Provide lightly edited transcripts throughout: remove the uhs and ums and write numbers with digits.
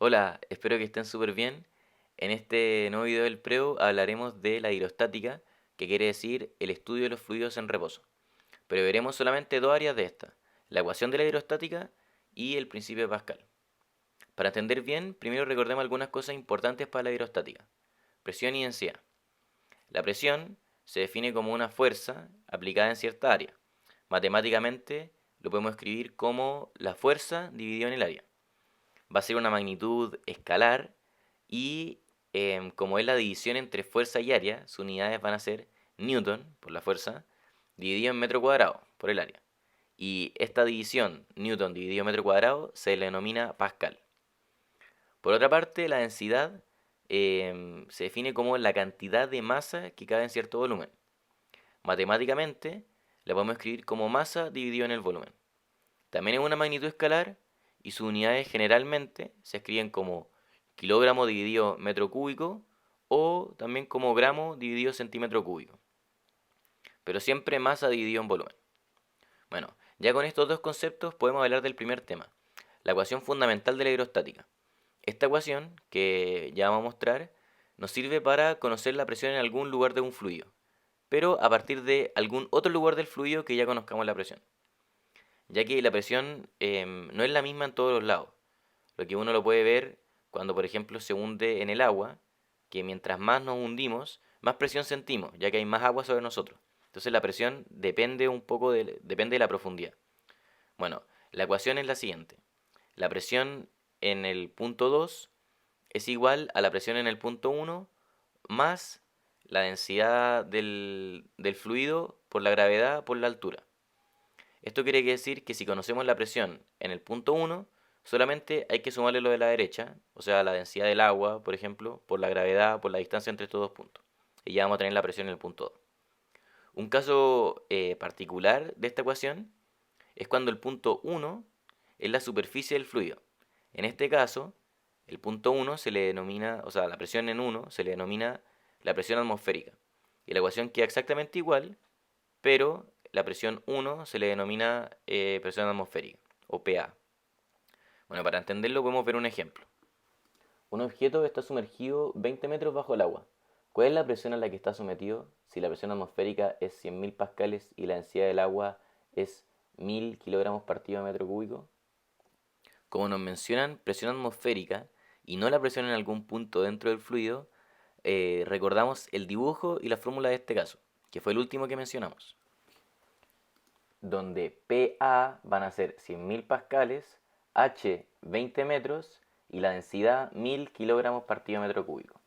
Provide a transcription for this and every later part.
Hola, espero que estén súper bien. En este nuevo video del PREU hablaremos de la hidrostática, que quiere decir el estudio de los fluidos en reposo. Pero veremos solamente dos áreas de esta, la ecuación de la hidrostática y el principio de Pascal. Para entender bien, primero recordemos algunas cosas importantes para la hidrostática. Presión y densidad. La presión se define como una fuerza aplicada en cierta área. Matemáticamente lo podemos escribir como la fuerza dividido en el área. Va a ser una magnitud escalar y como es la división entre fuerza y área, sus unidades van a ser Newton por la fuerza dividido en metro cuadrado por el área. Y esta división, Newton dividido en metro cuadrado, se le denomina Pascal. Por otra parte, la densidad se define como la cantidad de masa que cabe en cierto volumen. Matemáticamente, la podemos escribir como masa dividido en el volumen. También es una magnitud escalar y sus unidades generalmente se escriben como kilogramo dividido metro cúbico o también como gramo dividido centímetro cúbico, pero siempre masa dividido en volumen. Bueno, ya con estos dos conceptos podemos hablar del primer tema, la ecuación fundamental de la hidrostática. Esta ecuación, que ya vamos a mostrar, nos sirve para conocer la presión en algún lugar de un fluido, pero a partir de algún otro lugar del fluido que ya conozcamos la presión, ya que la presión no es la misma en todos los lados. Lo que uno lo puede ver cuando, por ejemplo, se hunde en el agua, que mientras más nos hundimos, más presión sentimos, ya que hay más agua sobre nosotros. Entonces la presión depende un poco depende de la profundidad. Bueno, la ecuación es la siguiente. La presión en el punto 2 es igual a la presión en el punto 1 más la densidad del fluido por la gravedad por la altura. Esto quiere decir que si conocemos la presión en el punto 1, solamente hay que sumarle lo de la derecha, o sea, la densidad del agua, por ejemplo, por la gravedad, por la distancia entre estos dos puntos. Y ya vamos a tener la presión en el punto 2. Un caso particular de esta ecuación es cuando el punto 1 es la superficie del fluido. En este caso, el punto 1 se le denomina, o sea, la presión en 1 se le denomina la presión atmosférica. Y la ecuación queda exactamente igual, pero la presión 1 se le denomina presión atmosférica, o PA. Bueno, para entenderlo podemos ver un ejemplo. Un objeto está sumergido 20 metros bajo el agua. ¿Cuál es la presión a la que está sometido? Si la presión atmosférica es 100.000 pascales y la densidad del agua es 1000 kilogramos partido a metro cúbico. Como nos mencionan presión atmosférica y no la presión en algún punto dentro del fluido, recordamos el dibujo y la fórmula de este caso, que fue el último que mencionamos, donde PA van a ser 100.000 pascales, H 20 metros y la densidad 1000 kilogramos partido metro cúbico.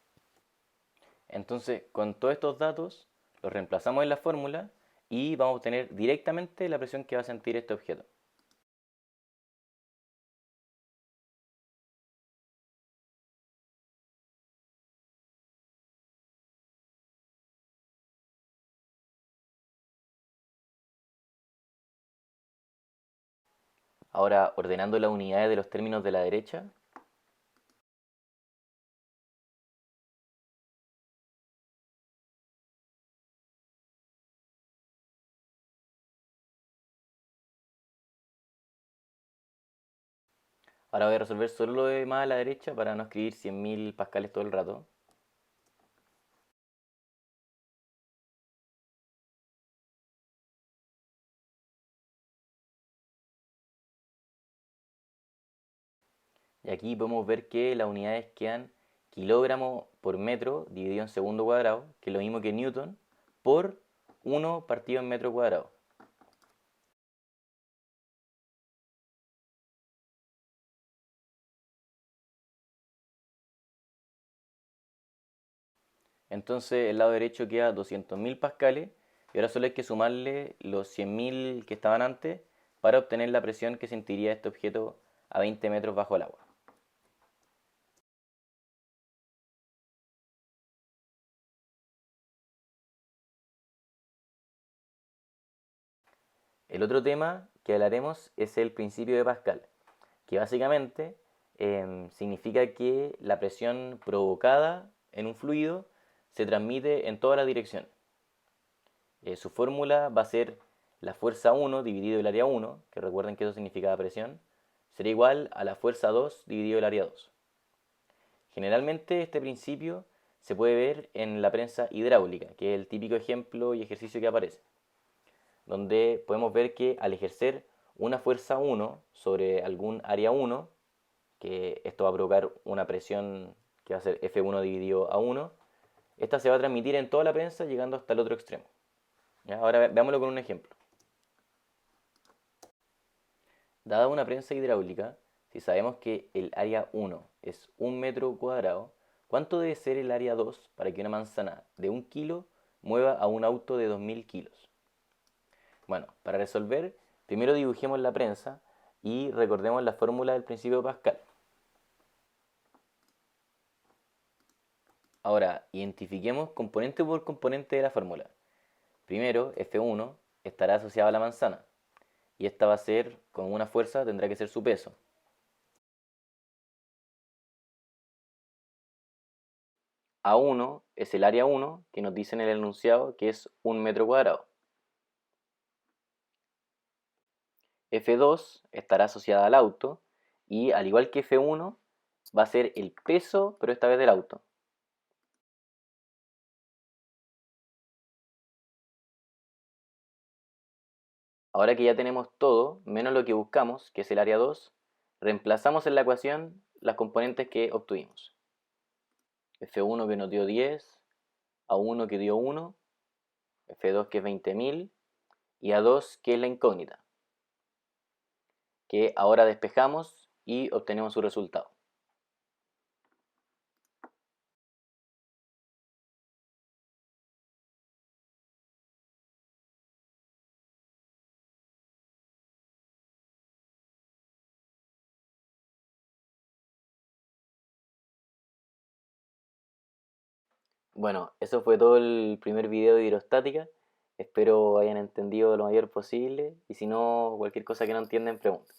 Entonces, con todos estos datos, los reemplazamos en la fórmula y vamos a obtener directamente la presión que va a sentir este objeto. Ahora, ordenando las unidades de los términos de la derecha, ahora voy a resolver solo lo de más a la derecha para no escribir 100.000 pascales todo el rato. Y aquí podemos ver que las unidades quedan kilogramo por metro dividido en segundo cuadrado, que es lo mismo que Newton, por 1 partido en metro cuadrado. Entonces el lado derecho queda 200.000 pascales y ahora solo hay que sumarle los 100.000 que estaban antes para obtener la presión que sentiría este objeto a 20 metros bajo el agua. El otro tema que hablaremos es el principio de Pascal, que básicamente significa que la presión provocada en un fluido se transmite en toda la dirección. Su fórmula va a ser la fuerza 1 dividido el área 1, que recuerden que eso significaba presión, será igual a la fuerza 2 dividido el área 2. Generalmente este principio se puede ver en la prensa hidráulica, que es el típico ejemplo y ejercicio que aparece, donde podemos ver que al ejercer una fuerza 1 sobre algún área 1, que esto va a provocar una presión que va a ser F1 dividido a 1, esta se va a transmitir en toda la prensa llegando hasta el otro extremo. ¿Ya? Ahora veámoslo con un ejemplo. Dada una prensa hidráulica, si sabemos que el área 1 es 1 metro cuadrado, ¿cuánto debe ser el área 2 para que una manzana de 1 kilo mueva a un auto de 2000 kilos? Bueno, para resolver, primero dibujemos la prensa y recordemos la fórmula del principio de Pascal. Ahora, identifiquemos componente por componente de la fórmula. Primero, F1 estará asociado a la manzana y esta va a ser, con una fuerza, tendrá que ser su peso. A1 es el área 1 que nos dice en el enunciado que es 1 metro cuadrado. F2 estará asociada al auto y al igual que F1 va a ser el peso, pero esta vez del auto. Ahora que ya tenemos todo, menos lo que buscamos, que es el área 2, reemplazamos en la ecuación las componentes que obtuvimos. F1 que nos dio 10, A1 que dio 1, F2 que es 20.000 y A2 que es la incógnita, que ahora despejamos y obtenemos su resultado. Bueno, eso fue todo el primer video de hidrostática. Espero hayan entendido lo mayor posible y si no, cualquier cosa que no entienden, pregunten.